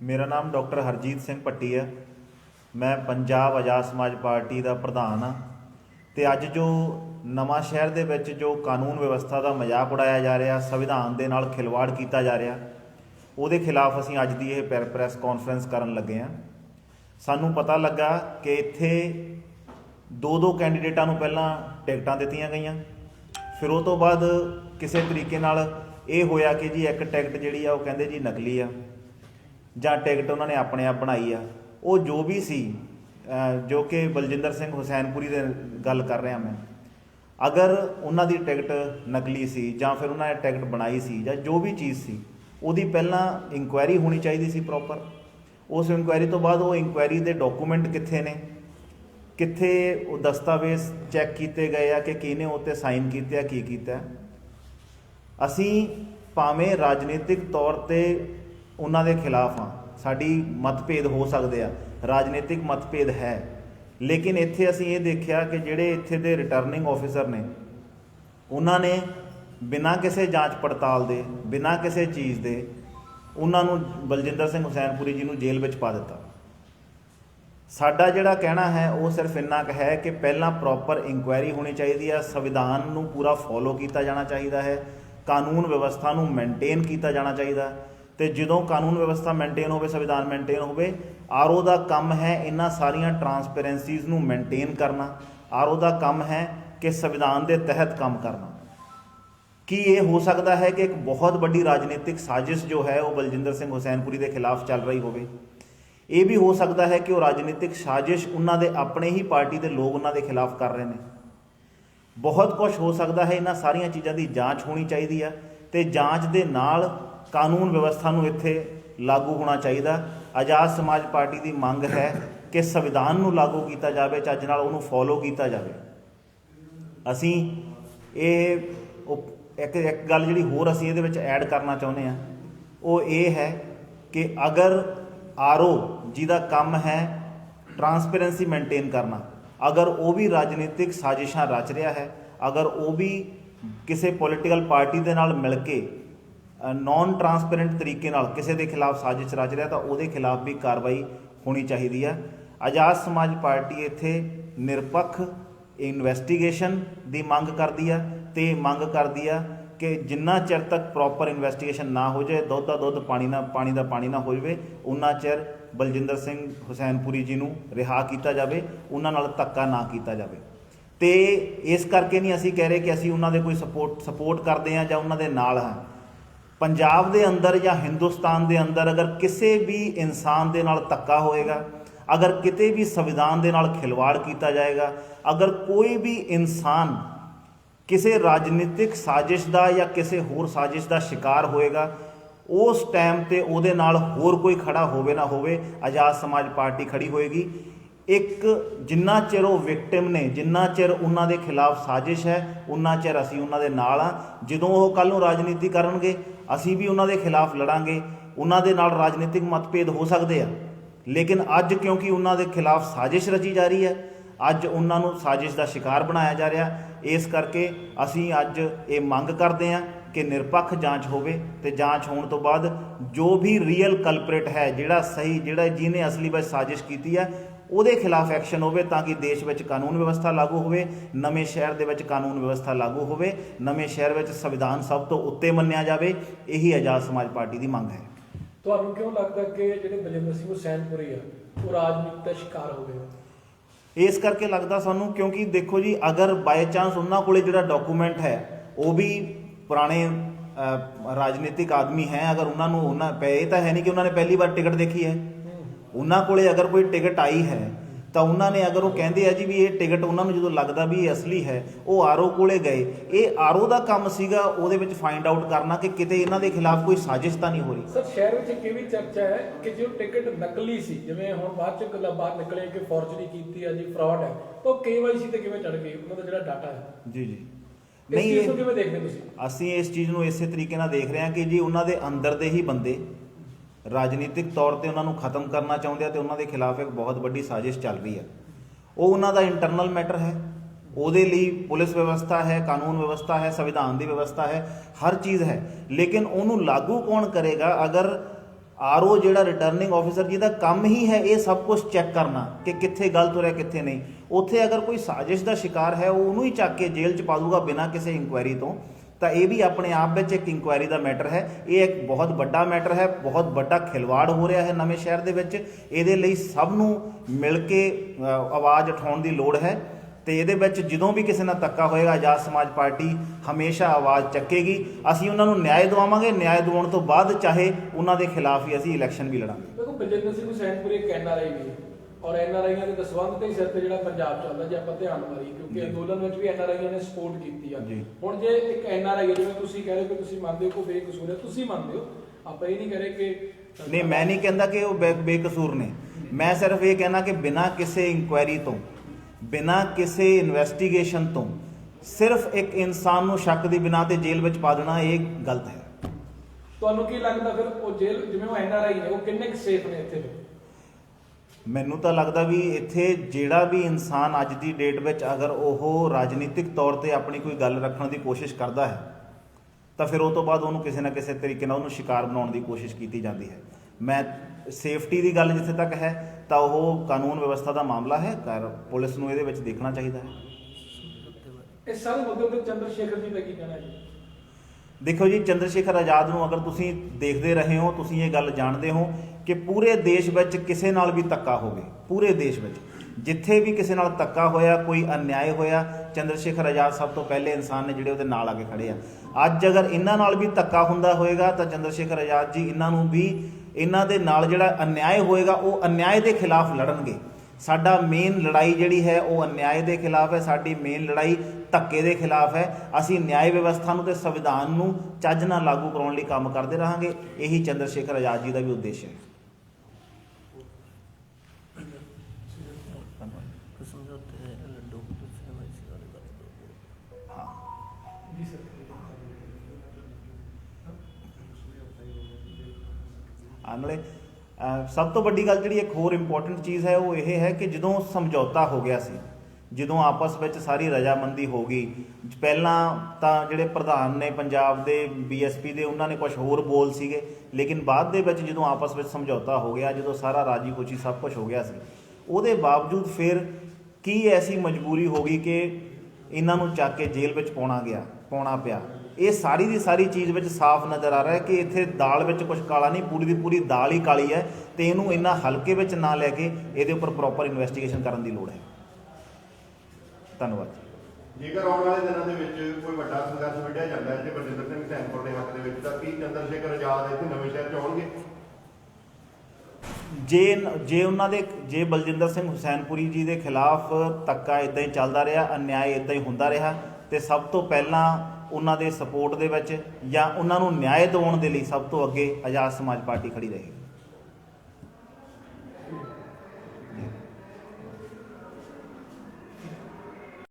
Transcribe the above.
मेरा नाम डॉक्टर हरजीत सिंह भट्टी है। मैं पंजाब आज़ाद समाज पार्टी का प्रधान हाँ। तो अज जो नवां शहर दे विच जो कानून व्यवस्था का मजाक उड़ाया जा रहा, संविधान के नाल खिलवाड़ किया जा रहा, उहदे खिलाफ असीं अज दी ये प्रैस कॉन्फ्रेंस करन लगे हाँ। सानूं पता लगा कि इत्थे दो कैंडीडेटां नूं पहलां टिकटां दित्तियां गईयां, फिर उस तो बाद किसी तरीके नाल ये होया कि जी एक टिकट जिहड़ी आ वो कहंदे जी नकली आ जां टिकट उन्होंने अपने आप बनाई आ। वो जो भी सी जो कि बलजिंदर सिंह हुसैनपुरी दे गल कर रहा मैं, अगर उन्हां दी टिकट नकली सी जां फिर उन्होंने टिकट बनाई सी जां जो भी चीज़ सी, उहदी पहलां इंक्वायरी होनी चाहिए सी प्रॉपर। उस इंक्वायरी तो बाद वो इंक्वायरी के डॉकूमेंट कित्थे ने, कित्थे वो दस्तावेज चैक किए गए आ कि किहने उत्ते साइन कीते आ, की कीता। असीं भावें राजनीतिक तौर ते उन्हां दे खिलाफ हाँ, साडी मतभेद हो सकते हैं, राजनीतिक मतभेद है, लेकिन इत्थे असीं ये देखिया कि जिहड़े इत्थे दे रिटर्निंग ऑफिसर ने उन्होंने बिना किसी जांच पड़ताल दे बिना किसी चीज़ दे उन्होंने बलजिंदर सिंह हुसैनपुरी जी नूं जेल विच पा दिता। साडा जिहड़ा कहना है वो सिर्फ इन्ना क है कि पहलां प्रॉपर इंक्वायरी होनी चाहिए है, संविधान नूं पूरा फॉलो किया जाना चाहिए है, कानून व्यवस्था नूं मेनटेन किया जाना चाहिए। तो जो कानून व्यवस्था मेनटेन हो, संविधान मेनटेन हो, आरओ का काम है इन्हां सारियां ट्रांसपेरेंसीज़ नूं मेनटेन करना। आरओ का काम है कि संविधान के तहत काम करना। कि ये हो सकता है कि एक बहुत बड़ी राजनीतिक साजिश जो है वो बलजिंदर सिंह हुसैनपुरी के खिलाफ चल रही हो। ये भी हो सकता है कि वो राजनीतिक साजिश उन्होंने अपने ही पार्टी के लोग उन्होंने खिलाफ कर रहे हैं। बहुत कुछ हो सकता है। इन्हां सारियां चीज़ों की जांच होनी चाहिए है, तो जांच के नाल कानून व्यवस्था नूं इत्थे लागू होना चाहिए। आज़ाद समाज पार्टी की मंग है कि संविधान नूं लागू किया जाए, चज नाल उहनूं फॉलो किया जाए। असीं एक गल जिहड़ी होर असीं इहदे विच ऐड करना चाहुंदे हां, वो ये है कि अगर आरओ जिहदा काम है ट्रांसपेरेंसी मेनटेन करना, अगर वो भी राजनीतिक साजिशां रच रहा है, अगर वो भी किसी पोलिटिकल पार्टी के नाल मिल के नॉन ट्रांसपेरेंट तरीके नाल किसी के खिलाफ साजिश रच रहा, तो वो खिलाफ भी कार्रवाई होनी चाहिए है। आज़ाद समाज पार्टी इत्थे निरपक्ष इन्वैसटीगेशन की मंग करती है, तो मंग करती है कि जिन्ना चिर तक प्रॉपर इन्वैसटीगेशन ना हो जाए, दुध का दुध पानी का पानी ना हो जाए, उन्ना चिर बलजिंदर सिंह हुसैनपुरी जी नूं रिहा किया जाए, उन्हां नाल धक्का ना किया जाए। तो इस करके नहीं असीं कह रहे कि असीं उन्हां दे कोई सपोर्ट करते हैं जां उन्हां दे नाल हां। पंजाब दे अंदर या हिंदुस्तान दे अंदर अगर किसी भी इंसान दे नाल धक्का होएगा, अगर किते भी संविधान दे नाल खिलवाड़ किया जाएगा, अगर कोई भी इंसान किसी राजनीतिक साजिश का या किसी होर साजिश का शिकार होएगा, उस टाइम ते उहदे नाल होर कोई खड़ा होवे ना होवे, आज़ाद समाज पार्टी खड़ी होएगी। एक जिन्ना चिर वो विक्टिम ने, जिन्ना चिर उन्हां दे खिलाफ साजिश है, उन्ना चिर असीं उन्हां दे नाल हां। जदों वो कल नूं राजनीति करनगे, असीं भी उन्हां दे खिलाफ लड़ांगे। उन्हां दे नाल राजनीतिक मतभेद हो सकते हैं, लेकिन अज क्योंकि उन्हां दे खिलाफ साजिश रची जा रही है, अज उन्हां नूं साजिश का शिकार बनाया जा रहा, इस करके असीं अज ये मंग करते हैं कि निरपक्ष जांच होवे, ते जांच होने तो बाद जो भी रीयल कल्प्रेट है, जिहड़ा सही, जिहड़ा जिन्हें असली विच साजिश की है, उहदे खिलाफ एक्शन होवे, ताकि देश में कानून व्यवस्था लागू होवे, नवें शहर दे विच कानून व्यवस्था लागू होवे, नवें शहर में संविधान सब तो उत्ते मन्निया जाए। यही आज़ाद समाज पार्टी की मंग है। ਤੁਹਾਨੂੰ क्यों लगता कि ਜਿਹੜੇ बलजिंदर सिंह हुसैनपुरी है वो राजनीति का शिकार हो गए? इस करके लगता सानू, क्योंकि देखो जी, अगर बाय चांस उन्होंने कोले जिहड़ा डॉकूमेंट है वो भी पुराने राजनीतिक आदमी हैं, अगर उन्होंने ये तो है नहीं कि उन्होंने पहली बार टिकट देखी है, उन्होंने कोले अगर कोई टिकट आई है तो उन्होंने अगर वो कहते हैं जी भी ये टिकट उन्होंने जो लगता भी ये असली है, वो आरओ कोले गए, ये आरओ का काम सीगा ਉਹਦੇ ਵਿੱਚ फाइंड आउट करना कि किते इन्हां दे खिलाफ कोई साजिश तो नहीं हो रही। सर शहर में एक भी चर्चा है कि जो टिकट नकली सी, जिवें हुण बाद च गल्लां बाहर निकले कि फॉर्जरी कीती है जी, फ्रॉड है, तो केवाईसी ते किवें चढ़ गई उन्हां दा जिहड़ा डाटा है? जी जी नहीं, इस चीज़ को किवें देखदे तुसीं? ਅਸੀਂ इस चीज़ ਨੂੰ ਇਸੇ तरीके ਨਾਲ देख रहे हैं कि जी उन्हां दे अंदर दे ही बंदे राजनीतिक तौर पर उन्होंने खत्म करना चाहते हैं, तो उन्होंने खिलाफ एक बहुत बड़ी साजिश चल रही है। वो उन्हों का इंटरनल मैटर है, ਉਹਦੇ ਲਈ ਪੁਲਿਸ ਵਿਵਸਥਾ ਹੈ, ਕਾਨੂੰਨ ਵਿਵਸਥਾ ਹੈ, ਸੰਵਿਧਾਨ ਦੀ ਵਿਵਸਥਾ ਹੈ, ਹਰ ਚੀਜ਼ ਹੈ। ਲੇਕਿਨ ਉਹਨੂੰ ਲਾਗੂ ਕੌਣ ਕਰੇਗਾ? ਅਗਰ ਆਰਓ ਜਿਹੜਾ ਰਿਟਰਨਿੰਗ ਆਫਿਸਰ ਜਿਹਦਾ ਕੰਮ ਹੀ ਹੈ ਇਹ ਸਭ ਕੁਝ ਚੈੱਕ ਕਰਨਾ ਕਿ ਕਿੱਥੇ ਗਲਤ ਹੋ ਰਿਹਾ ਕਿੱਥੇ ਨਹੀਂ, ਉੱਥੇ ਅਗਰ ਕੋਈ ਸਾਜ਼ਿਸ਼ ਦਾ ਸ਼ਿਕਾਰ ਹੈ ਉਹ ਉਹਨੂੰ ਹੀ ਚੱਕ ਕੇ ਜੇਲ੍ਹ 'ਚ ਪਾ ਦੂਗਾ ਬਿਨਾਂ ਕਿਸੇ ਇਨਕੁਆਇਰੀ ਤੋਂ, ਤਾਂ ਇਹ ਵੀ ਆਪਣੇ ਆਪ ਵਿੱਚ ਇੱਕ ਇਨਕੁਆਇਰੀ ਦਾ ਮੈਟਰ ਹੈ। ਇਹ ਇੱਕ ਬਹੁਤ ਵੱਡਾ ਮੈਟਰ ਹੈ, ਬਹੁਤ ਵੱਡਾ ਖਿਲਵਾੜ ਹੋ ਰਿਹਾ ਹੈ ਨਵੇਂ ਸ਼ਹਿਰ ਦੇ ਵਿੱਚ। ਇਹਦੇ ਲਈ ਸਭ ਨੂੰ ਮਿਲ ਕੇ ਆਵਾਜ਼ ਉਠਾਉਣ ਦੀ ਲੋੜ ਹੈ ਤੇ ਇਹਦੇ ਵਿੱਚ ਜਦੋਂ ਵੀ ਕਿਸੇ ਨਾਲ ਧੱਕਾ ਹੋਏਗਾ ਆਜ਼ਾਦ ਸਮਾਜ ਪਾਰਟੀ ਹਮੇਸ਼ਾ ਆਵਾਜ਼ ਚੱਕੇਗੀ। ਅਸੀਂ ਉਹਨਾਂ ਨੂੰ ਨਿਆਂ ਦਿਵਾਵਾਂਗੇ, ਨਿਆਂ ਦਿਵਾਉਣ ਤੋਂ ਬਾਅਦ ਚਾਹੇ ਉਹਨਾਂ ਦੇ ਖਿਲਾਫ ਹੀ ਅਸੀਂ ਇਲੈਕਸ਼ਨ ਵੀ ਲੜਾਂਗੇ। ਦੇਖੋ ਬਲਜਿੰਦਰ ਸਿੰਘ ਹੁਸੈਨਪੁਰੀ ਇੱਕ NRI ਵੀ ਔਰ NRIਆਂ ਦੇ ਦਸਵੰਧ ਦੇ ਸਿਰ ਤੇ ਜਿਹੜਾ ਪੰਜਾਬ ਚੱਲਦਾ, ਜੇ ਆਪਾਂ ਧਿਆਨ ਮਾਰੀਏ ਕਿਉਂਕਿ ਅੰਦੋਲਨ ਵਿੱਚ ਵੀ NRIਆਂ ਨੇ ਸਪੋਰਟ ਕੀਤੀ ਆ। ਹੁਣ ਜੇ ਇੱਕ NRI ਜਿਵੇਂ ਤੁਸੀਂ ਕਹਿ ਰਹੇ ਹੋ ਕਿ ਤੁਸੀਂ ਮੰਨਦੇ ਹੋ ਕੋਈ ਬੇਕਸੂਰ ਹੈ, ਤੁਸੀਂ ਮੰਨਦੇ ਹੋ, ਆਪਾਂ ਇਹ ਨਹੀਂ ਕਹਿ ਰਹੇ ਕਿ ਨਹੀਂ, ਮੈਂ ਨਹੀਂ ਕਹਿੰਦਾ ਕਿ ਉਹ ਬੇਕਸੂਰ ਨੇ। ਮੈਂ ਸਿਰਫ ਇਹ ਕਹਿਣਾ ਕਿ ਬਿਨਾਂ ਕਿਸੇ ਇਨਕੁਆਇਰੀ ਤੋਂ, ਬਿਨਾਂ ਕਿਸੇ ਇਨਵੈਸਟੀਗੇਸ਼ਨ ਤੋਂ ਸਿਰਫ ਇੱਕ ਇਨਸਾਨ ਨੂੰ ਸ਼ੱਕ ਦੀ ਬਿਨਾਂ ਤੇ ਜੇਲ੍ਹ ਵਿੱਚ ਪਾ ਦੇਣਾ ਇਹ ਗਲਤ ਹੈ। ਤੁਹਾਨੂੰ ਕੀ ਲੱਗਦਾ ਫਿਰ ਉਹ ਜੇਲ੍ਹ ਜਿਵੇਂ ਉਹ NRI ਨੇ ਉਹ ਕਿੰਨੇ ਕੁ ਸੇਫ ਨੇ ਇੱਥੇ? ਮੈਨੂੰ ਤਾਂ ਲੱਗਦਾ ਵੀ ਇੱਥੇ ਜਿਹੜਾ ਵੀ ਇਨਸਾਨ ਅੱਜ ਦੀ ਡੇਟ ਵਿੱਚ ਅਗਰ ਉਹ ਰਾਜਨੀਤਿਕ ਤੌਰ ਤੇ ਆਪਣੀ ਕੋਈ ਗੱਲ ਰੱਖਣ ਦੀ ਕੋਸ਼ਿਸ਼ ਕਰਦਾ ਹੈ ਤਾਂ ਫਿਰ ਉਹ ਤੋਂ ਬਾਅਦ ਉਹਨੂੰ ਕਿਸੇ ਨਾ ਕਿਸੇ ਤਰੀਕੇ ਨਾਲ ਉਹਨੂੰ ਸ਼ਿਕਾਰ ਬਣਾਉਣ ਦੀ ਕੋਸ਼ਿਸ਼ ਕੀਤੀ ਜਾਂਦੀ ਹੈ। ਮੈਂ ਸੇਫਟੀ ਦੀ ਗੱਲ ਜਿੱਥੇ ਤੱਕ ਹੈ ਤਾਂ ਉਹ ਕਾਨੂੰਨ ਵਿਵਸਥਾ ਦਾ ਮਾਮਲਾ ਹੈ, ਪੁਲਿਸ ਨੂੰ ਇਹਦੇ ਵਿੱਚ ਦੇਖਣਾ ਚਾਹੀਦਾ ਹੈ। ਇਸ ਸਾਰੇ ਮੁੱਦੇ ਉੱਤੇ ਚੰਦਰ ਸ਼ੇਖਰ ਜੀ ਦਾ ਕੀ ਕਹਿਣਾ ਹੈ? ਦੇਖੋ ਜੀ, ਚੰਦਰ ਸ਼ੇਖਰ ਆਜ਼ਾਦ ਨੂੰ ਅਗਰ ਤੁਸੀਂ ਦੇਖਦੇ ਰਹੇ ਹੋ, ਤੁਸੀਂ ਇਹ ਗੱਲ ਜਾਣਦੇ ਹੋ ਕਿ ਪੂਰੇ ਦੇਸ਼ ਵਿੱਚ ਕਿਸੇ ਨਾਲ ਵੀ ਧੱਕਾ ਹੋਵੇ, ਪੂਰੇ ਦੇਸ਼ ਵਿੱਚ ਜਿੱਥੇ ਵੀ ਕਿਸੇ ਨਾਲ ਧੱਕਾ ਹੋਇਆ, ਕੋਈ ਅਨਿਆਏ ਹੋਇਆ, ਚੰਦਰ ਸ਼ੇਖਰ ਆਜ਼ਾਦ ਸਭ ਤੋਂ ਪਹਿਲੇ ਇਨਸਾਨ ਨੇ ਜਿਹੜੇ ਉਹਦੇ ਨਾਲ ਆ ਕੇ ਖੜੇ ਆ। ਅੱਜ ਅਗਰ ਇਹਨਾਂ ਨਾਲ ਵੀ ਧੱਕਾ ਹੁੰਦਾ ਹੋਏਗਾ ਤਾਂ ਚੰਦਰ ਸ਼ੇਖਰ ਆਜ਼ਾਦ ਜੀ ਇਹਨਾਂ ਨੂੰ ਵੀ, ਇਹਨਾਂ ਦੇ ਨਾਲ ਜਿਹੜਾ ਅਨਿਆਏ ਹੋਏਗਾ ਉਹ ਅਨਿਆਏ ਦੇ ਖਿਲਾਫ ਲੜਨਗੇ। ਸਾਡਾ ਮੇਨ ਲੜਾਈ ਜਿਹੜੀ ਹੈ ਉਹ ਅਨਿਆਏ ਦੇ ਖਿਲਾਫ ਹੈ, ਸਾਡੀ ਮੇਨ ਲੜਾਈ ਧੱਕੇ ਦੇ ਖਿਲਾਫ ਹੈ। ਅਸੀਂ ਨਿਆਂ ਵਿਵਸਥਾ ਨੂੰ ਤੇ ਸੰਵਿਧਾਨ ਨੂੰ ਚੱਜ ਨਾਲ ਲਾਗੂ ਕਰਾਉਣ ਲਈ ਕੰਮ ਕਰਦੇ ਰਹਾਂਗੇ। ਇਹੀ ਚੰਦਰ ਸ਼ੇਖਰ ਆਜ਼ਾਦ ਜੀ ਦਾ ਵੀ ਉਦੇਸ਼ ਹੈ। ਨਾਲੇ ਸਭ ਤੋਂ ਵੱਡੀ ਗੱਲ ਜਿਹੜੀ ਇੱਕ ਹੋਰ ਇੰਪੋਰਟੈਂਟ ਚੀਜ਼ ਹੈ ਉਹ ਇਹ ਹੈ ਕਿ ਜਦੋਂ ਸਮਝੌਤਾ ਹੋ ਗਿਆ ਸੀ, ਜਦੋਂ ਆਪਸ ਵਿੱਚ ਸਾਰੀ ਰਜਾਮੰਦੀ ਹੋ ਗਈ, ਪਹਿਲਾਂ ਤਾਂ ਜਿਹੜੇ ਪ੍ਰਧਾਨ ਨੇ ਪੰਜਾਬ ਦੇ BSP ਦੇ ਉਹਨਾਂ ਨੇ ਕੁਝ ਹੋਰ ਬੋਲ ਸੀਗੇ, ਲੇਕਿਨ ਬਾਅਦ ਦੇ ਵਿੱਚ ਜਦੋਂ ਆਪਸ ਵਿੱਚ ਸਮਝੌਤਾ ਹੋ ਗਿਆ, ਜਦੋਂ ਸਾਰਾ ਰਾਜੀ ਖੁਸ਼ੀ ਸਭ ਕੁਝ ਹੋ ਗਿਆ ਸੀ, ਉਹਦੇ ਬਾਵਜੂਦ ਫਿਰ ਕੀ ਐਸੀ ਮਜਬੂਰੀ ਹੋ ਗਈ ਕਿ ਇਹਨਾਂ ਨੂੰ ਚੱਕ ਕੇ ਜੇਲ੍ਹ ਵਿੱਚ ਪਾਉਣਾ ਪਿਆ। ਇਹ ਸਾਰੀ ਦੀ ਸਾਰੀ ਚੀਜ਼ ਵਿੱਚ ਸਾਫ਼ ਨਜ਼ਰ ਆ ਰਿਹਾ ਕਿ ਇੱਥੇ ਦਾਲ ਵਿੱਚ ਕੁਝ ਕਾਲਾ ਨਹੀਂ, ਪੂਰੀ ਦੀ ਪੂਰੀ ਦਾਲ ਹੀ ਕਾਲੀ ਹੈ ਤੇ ਇਹਨੂੰ ਇੰਨਾ ਹਲਕੇ ਵਿੱਚ ਨਾ ਲੈ ਕੇ ਇਹਦੇ ਉੱਪਰ ਪ੍ਰੋਪਰ ਇਨਵੈਸਟੀਗੇਸ਼ਨ ਕਰਨ ਦੀ ਲੋੜ ਹੈ। ਧੰਨਵਾਦ। ਜੇਕਰ ਆਉਣ ਵਾਲੇ ਦਿਨਾਂ ਦੇ ਵਿੱਚ ਕੋਈ ਵੱਡਾ ਸੰਘਰਸ਼ ਵਿੱਢਿਆ ਜਾਂਦਾ ਹੈ ਜੇ ਬਲਜਿੰਦਰ ਸਿੰਘ ਹੁਸੈਨਪੁਰ ਦੇ ਹੱਕ ਦੇ ਵਿੱਚ, ਤਾਂ ਕੀ ਚੰਦਰ ਸ਼ੇਖਰ ਆਜ਼ਾਦ ਇੱਥੇ ਨਵੇਂ ਸ਼ਹਿਰ 'ਚ ਆਉਣਗੇ? ਜੇ ਬਲਜਿੰਦਰ ਸਿੰਘ ਹੁਸੈਨਪੁਰੀ ਜੀ ਦੇ ਖਿਲਾਫ ਧੱਕਾ ਇੱਦਾਂ ਹੀ ਚੱਲਦਾ ਰਿਹਾ, ਅਨਿਆਏ ਇੱਦਾਂ ਹੀ ਹੁੰਦਾ ਰਿਹਾ, ਤੇ ਸਭ ਤੋਂ ਪਹਿਲਾਂ ਉਹਨਾਂ ਦੇ ਸਪੋਰਟ ਦੇ ਵਿੱਚ ਜਾਂ ਉਹਨਾਂ ਨੂੰ ਨਿਆਂ ਦਿਵਾਉਣ ਦੇ ਲਈ ਸਭ ਤੋਂ ਅੱਗੇ ਆਜ਼ਾਦ ਸਮਾਜ ਪਾਰਟੀ ਖੜੀ ਰਹੇਗੀ।